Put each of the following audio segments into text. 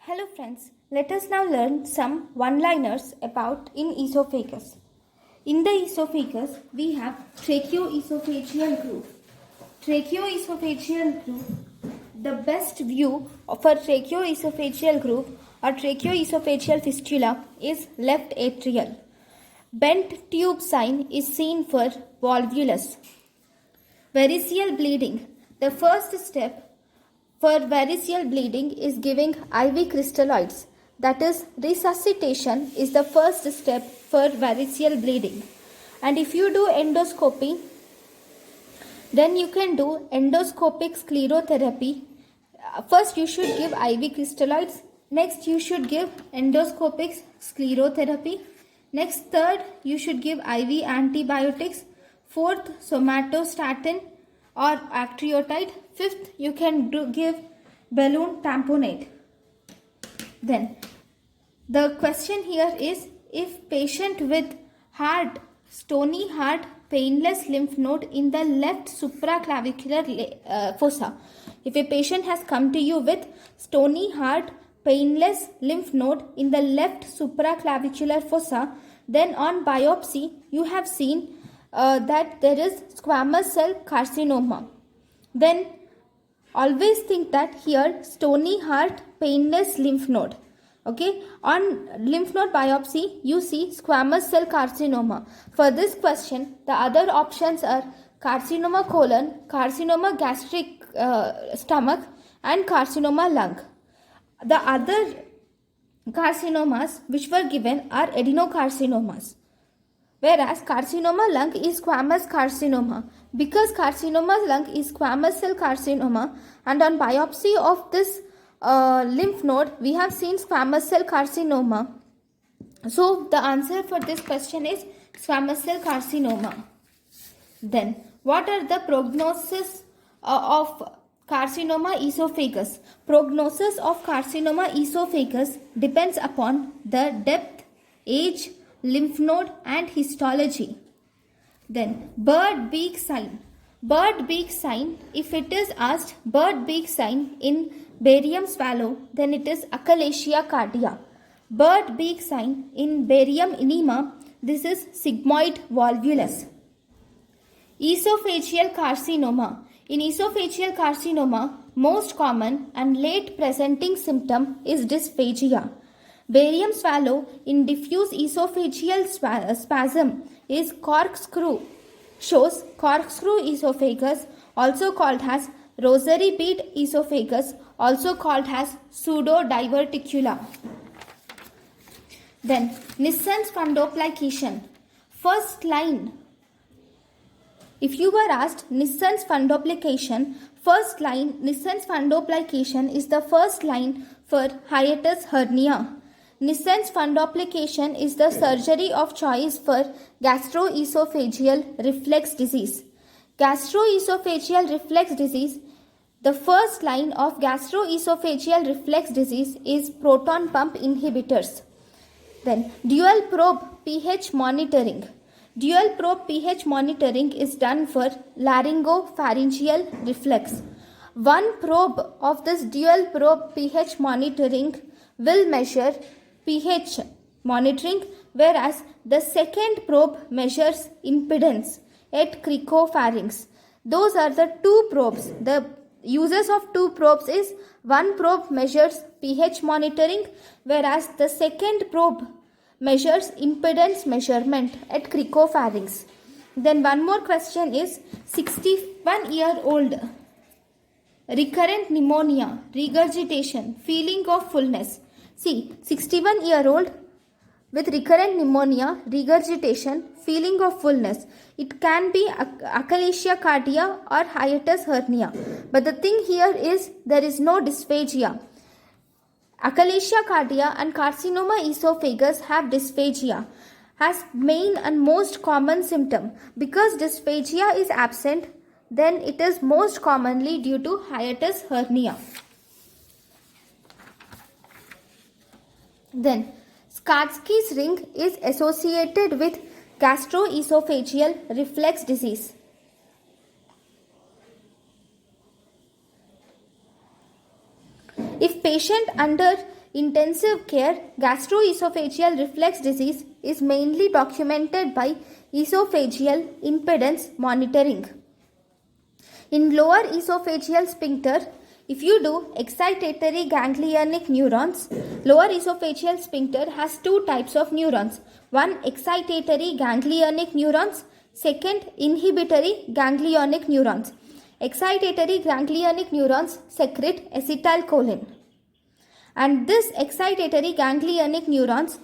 Hello friends, let us now learn some one-liners about in esophagus. In the esophagus, we have tracheoesophageal groove. Tracheoesophageal groove, the best view of a tracheoesophageal groove or tracheoesophageal fistula is left atrial. Bent tube sign is seen for volvulus. Variceal bleeding, the first step for variceal bleeding is giving IV crystalloids. That is, resuscitation is the first step for variceal bleeding. And if you do endoscopy, then you can do endoscopic sclerotherapy. First, you should give IV crystalloids. Next, you should give endoscopic sclerotherapy. Next, third, you should give IV antibiotics. Fourth, somatostatin or octreotide. Fifth, you can give balloon tamponade. Then, the question here is, if patient with stony hard, painless lymph node in the left supraclavicular fossa. If a patient has come to you with stony hard, painless lymph node in the left supraclavicular fossa, then on biopsy, you have seen that there is squamous cell carcinoma. Then always think that here stony heart, painless lymph node. Okay, on lymph node biopsy, you see squamous cell carcinoma. For this question, the other options are carcinoma colon, carcinoma gastric stomach, and carcinoma lung. The other carcinomas which were given are adenocarcinomas. Whereas carcinoma lung is squamous carcinoma. Because carcinoma lung is squamous cell carcinoma, and on biopsy of this lymph node, we have seen squamous cell carcinoma. So the answer for this question is squamous cell carcinoma. Then, what are the prognosis of carcinoma esophagus? Prognosis of carcinoma esophagus depends upon the depth, age, lymph node and histology. Then bird beak sign. Bird beak sign, if it is asked bird beak sign in barium swallow, then it is achalasia cardia. Bird beak sign in barium enema, this is sigmoid volvulus. Esophageal carcinoma. In esophageal carcinoma, most common and late presenting symptom is dysphagia. Barium swallow in diffuse esophageal spasm is corkscrew, shows corkscrew esophagus, also called as rosary bead esophagus, also called as pseudo-diverticula. Then Nissen's fundoplication. First line. If you were asked Nissen's fundoplication, first line Nissen's fundoplication is the first line for hiatus hernia. Nissen's fundoplication is the surgery of choice for gastroesophageal reflux disease. Gastroesophageal reflux disease, the first line of gastroesophageal reflux disease is proton pump inhibitors. Then dual probe pH monitoring. Dual probe pH monitoring is done for laryngopharyngeal reflux. One probe of this dual probe pH monitoring will measure pH monitoring, whereas the second probe measures impedance at cricopharynx. Those are the two probes. The uses of two probes is one probe measures pH monitoring, whereas the second probe measures impedance measurement at cricopharynx. Then one more question is 61-year-old, recurrent pneumonia, regurgitation, feeling of fullness. See, 61-year-old with recurrent pneumonia, regurgitation, feeling of fullness. It can be achalasia cardia or hiatus hernia. But the thing here is there is no dysphagia. Achalasia cardia and carcinoma esophagus have dysphagia as main and most common symptom. Because dysphagia is absent, then it is most commonly due to hiatus hernia. Then Skarsky's ring is associated with gastroesophageal reflux disease. If patient under intensive care, gastroesophageal reflux disease is mainly documented by esophageal impedance monitoring. In lower esophageal sphincter, if you do excitatory ganglionic neurons, lower esophageal sphincter has two types of neurons. One, excitatory ganglionic neurons. Second, inhibitory ganglionic neurons. Excitatory ganglionic neurons secrete acetylcholine. And this excitatory ganglionic neurons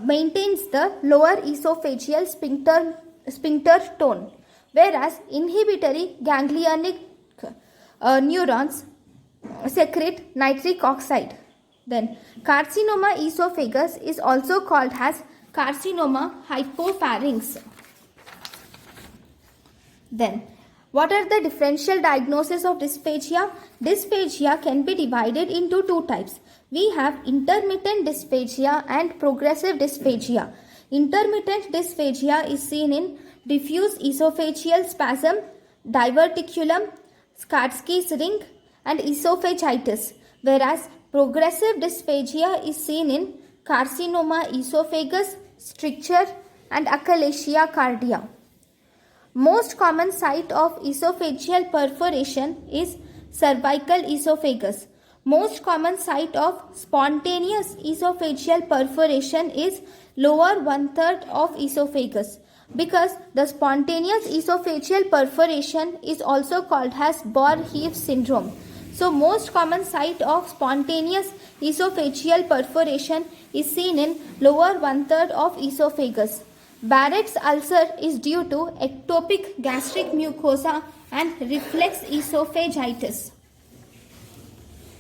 maintains the lower esophageal sphincter tone, whereas inhibitory ganglionic neurons secrete nitric oxide. Then carcinoma esophagus is also called as carcinoma hypopharynx. Then what are the differential diagnoses of dysphagia? Dysphagia can be divided into two types. We have intermittent dysphagia and progressive dysphagia. Intermittent dysphagia is seen in diffuse esophageal spasm, diverticulum, Skarsky's ring, and esophagitis, whereas progressive dysphagia is seen in carcinoma esophagus, stricture, and achalasia cardia. Most common site of esophageal perforation is cervical esophagus. Most common site of spontaneous esophageal perforation is lower 1/3 of esophagus, because the spontaneous esophageal perforation is also called as Bohr-Heath syndrome. So most common site of spontaneous esophageal perforation is seen in lower 1/3 of esophagus. Barrett's ulcer is due to ectopic gastric mucosa and reflex esophagitis.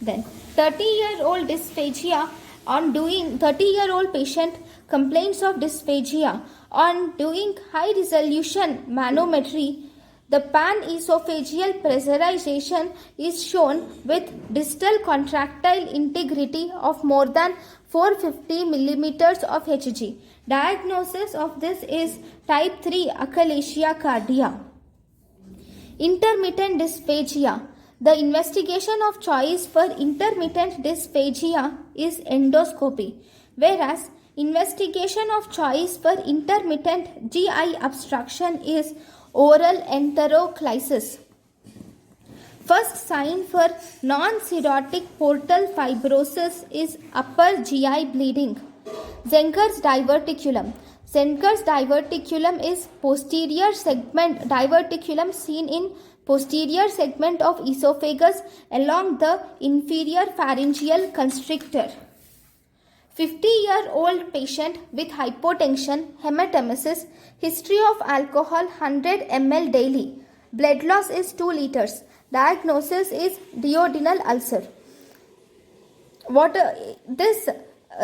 Then 30-year-old dysphagia on doing 30-year-old patient complains of dysphagia on doing high resolution manometry. The pan-esophageal pressurization is shown with distal contractile integrity of more than 450 millimeters of Hg. Diagnosis of this is type 3 achalasia cardia. Intermittent dysphagia. The investigation of choice for intermittent dysphagia is endoscopy, whereas investigation of choice for intermittent GI obstruction is oral enteroclysis. First sign for non-cirrhotic portal fibrosis is upper GI bleeding. Zenker's diverticulum. Zenker's diverticulum is posterior segment diverticulum seen in posterior segment of esophagus along the inferior pharyngeal constrictor. 50-year-old patient with hypotension, hematemesis, history of alcohol 100 ml daily. Blood loss is 2 liters. Diagnosis is duodenal ulcer. This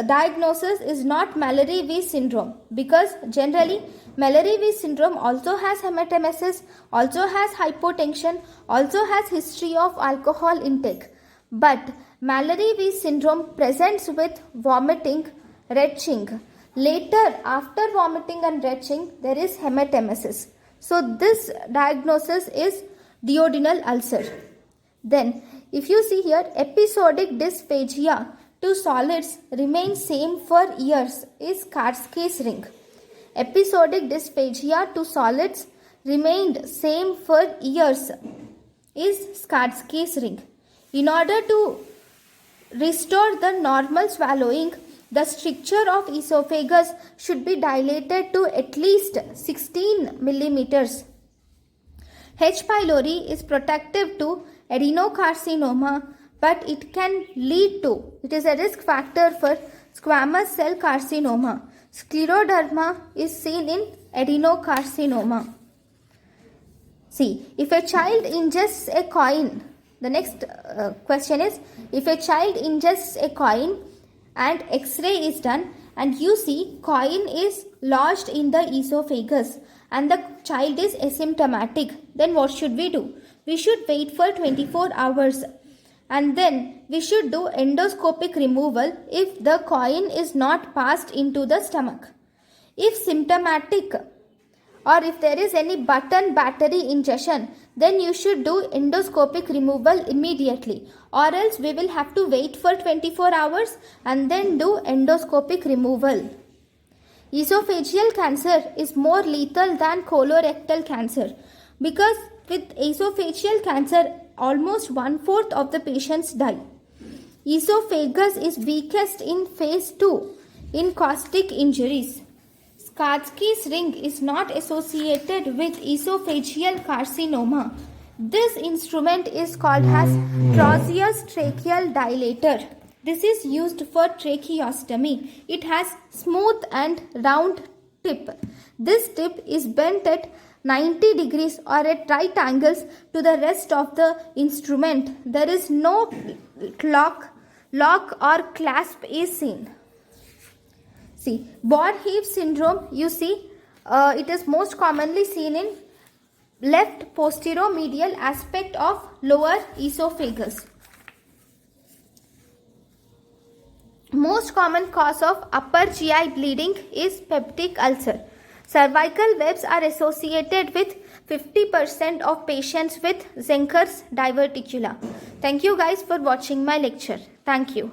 diagnosis is not Mallory-Weiss syndrome, because generally Mallory-Weiss syndrome also has hematemesis, also has hypotension, also has history of alcohol intake. But Mallory-Weiss syndrome presents with vomiting, retching. Later, after vomiting and retching, there is hematemesis. So this diagnosis is duodenal ulcer. Then, if you see here, episodic dysphagia to solids remains same for years is Skarsky's ring. Episodic dysphagia to solids remained same for years is Skarsky's ring. In order to restore the normal swallowing, the stricture of esophagus should be dilated to at least 16 millimeters. H. pylori is protective to adenocarcinoma, but it can lead to, it is a risk factor for squamous cell carcinoma. Scleroderma is seen in adenocarcinoma. See, if a child ingests a coin, the next question is, if a child ingests a coin and X-ray is done and you see coin is lodged in the esophagus and the child is asymptomatic, then what should we do? We should wait for 24 hours and then we should do endoscopic removal if the coin is not passed into the stomach. If symptomatic or if there is any button battery ingestion, then you should do endoscopic removal immediately, or else we will have to wait for 24 hours and then do endoscopic removal. Esophageal cancer is more lethal than colorectal cancer because with esophageal cancer, almost 1/4 of the patients die. Esophagus is weakest in phase 2 in caustic injuries. Skarsky's ring is not associated with esophageal carcinoma. This instrument is called as Trozius tracheal dilator. This is used for tracheostomy. It has smooth and round tip. This tip is bent at 90 degrees or at right angles to the rest of the instrument. There is no lock or clasp is seen. See, Born-Heave syndrome, you see, it is most commonly seen in left posteromedial aspect of lower esophagus. Most common cause of upper GI bleeding is peptic ulcer. Cervical webs are associated with 50% of patients with Zenker's diverticula. Thank you guys for watching my lecture. Thank you.